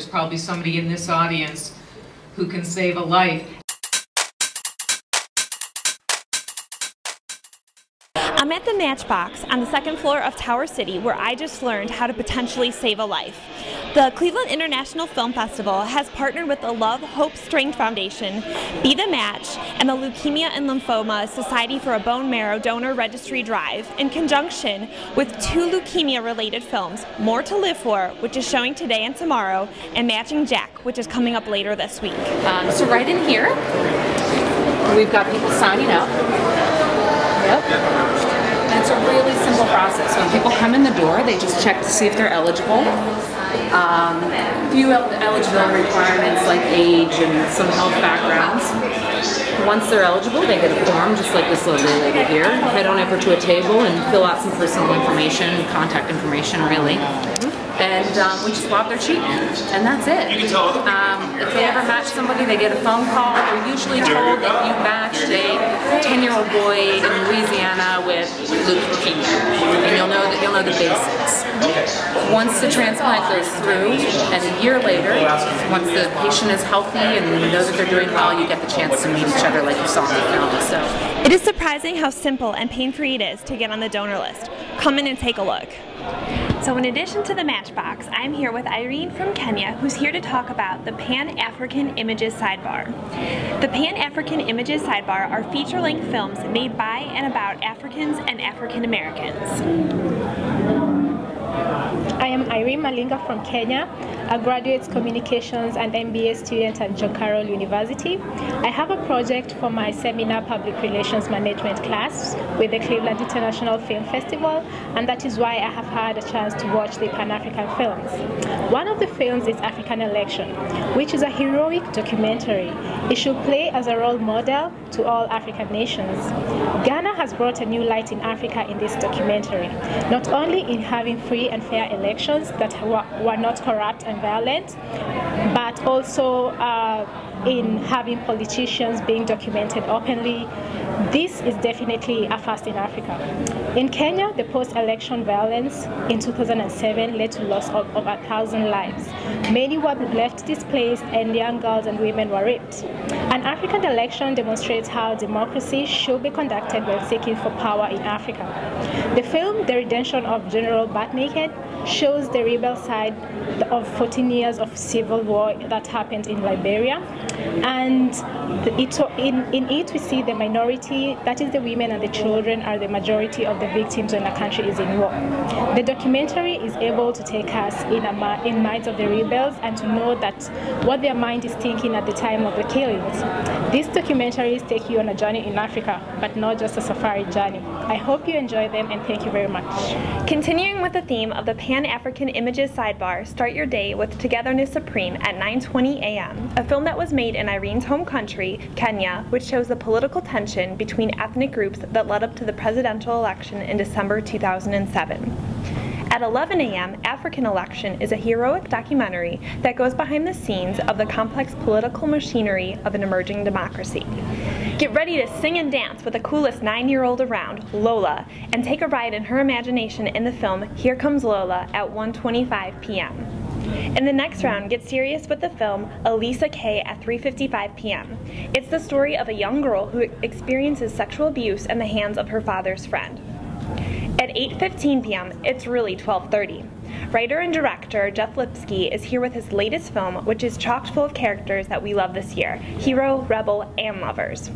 there's probably somebody in this audience who can save a life. I'm at the Matchbox on the second floor of Tower City, where I just learned how to potentially save a life. The Cleveland International Film Festival has partnered with the Love, Hope, Strength Foundation, Be the Match, and the Leukemia and Lymphoma Society for a Bone Marrow Donor Registry Drive in conjunction with two leukemia-related films, More to Live For, which is showing today and tomorrow, and Matching Jack, which is coming up later this week. So right in here, we've got people signing up. Yep. And it's a really simple process. When people come in the door, they just check to see if they're eligible. A few eligibility requirements like age and some health backgrounds. Once they're eligible, they get a form just like this lovely lady here. Head on over to a table and fill out some personal information, contact information really. And we just swab their cheek, and that's it. If they ever match somebody, they get a phone call. They're usually told that you matched a 10-year-old boy in Louisiana with leukemia, and you'll know the basics. Once the transplant goes through, and a year later, once the patient is healthy and you know that they're doing well, you get the chance to meet each other like you saw in the film. So it is surprising how simple and pain-free it is to get on the donor list. Come in and take a look. So in addition to the Matchbox, I'm here with Irene from Kenya, who's here to talk about the Pan-African Images Sidebar. The Pan-African Images Sidebar are feature-length films made by and about Africans and African Americans. I am Irene Malinga from Kenya, a graduate communications and MBA student at John Carroll University. I have a project for my seminar public relations management class with the Cleveland International Film Festival, and that is why I have had a chance to watch the Pan-African films. One of the films is African Election, which is a heroic documentary. It should play as a role model to all African nations. Ghana has brought a new light in Africa in this documentary, not only in having free and fair elections that were not corrupt and violent, but also in having politicians being documented openly. This is definitely a first in Africa. In Kenya, the post-election violence in 2007 led to loss of over 1,000 lives. Many were left displaced, and young girls and women were raped. An African election demonstrates how democracy should be conducted while seeking for power in Africa. The film, The Redemption of General Butt-Naked, shows the rebel side of 14 years of civil war that happened in Liberia. And in it we see the minority, that is the women and the children, are the majority of the victims when a country is in war. The documentary is able to take us in minds of the rebels and to know that what their mind is thinking at the time of the killings. These documentaries take you on a journey in Africa, but not just a safari journey. I hope you enjoy them, and thank you very much. Continuing with the theme of the Pan-African Images Sidebar, start your day with Togetherness Supreme at 9:20 a.m., a film that was made in Irene's home country, Kenya, which shows the political tension between ethnic groups that led up to the presidential election in December 2007. At 11 a.m., African Election is a heroic documentary that goes behind the scenes of the complex political machinery of an emerging democracy. Get ready to sing and dance with the coolest 9-year-old around, Lola, and take a ride in her imagination in the film Here Comes Lola at 1:25 p.m. In the next round, get serious with the film Elisa K at 3:55 p.m. It's the story of a young girl who experiences sexual abuse in the hands of her father's friend. At 8:15 p.m., it's really 12:30. Writer and director Jeff Lipsky is here with his latest film, which is chock full of characters that we love this year: hero, rebel, and lovers.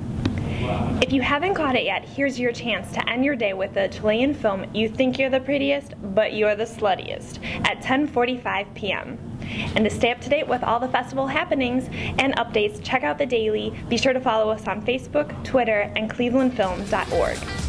If you haven't caught it yet, here's your chance to end your day with the Chilean film You Think You're the Prettiest, but You're the Sluttiest at 10:45 p.m. And to stay up to date with all the festival happenings and updates, check out The Daily. Be sure to follow us on Facebook, Twitter, and clevelandfilms.org.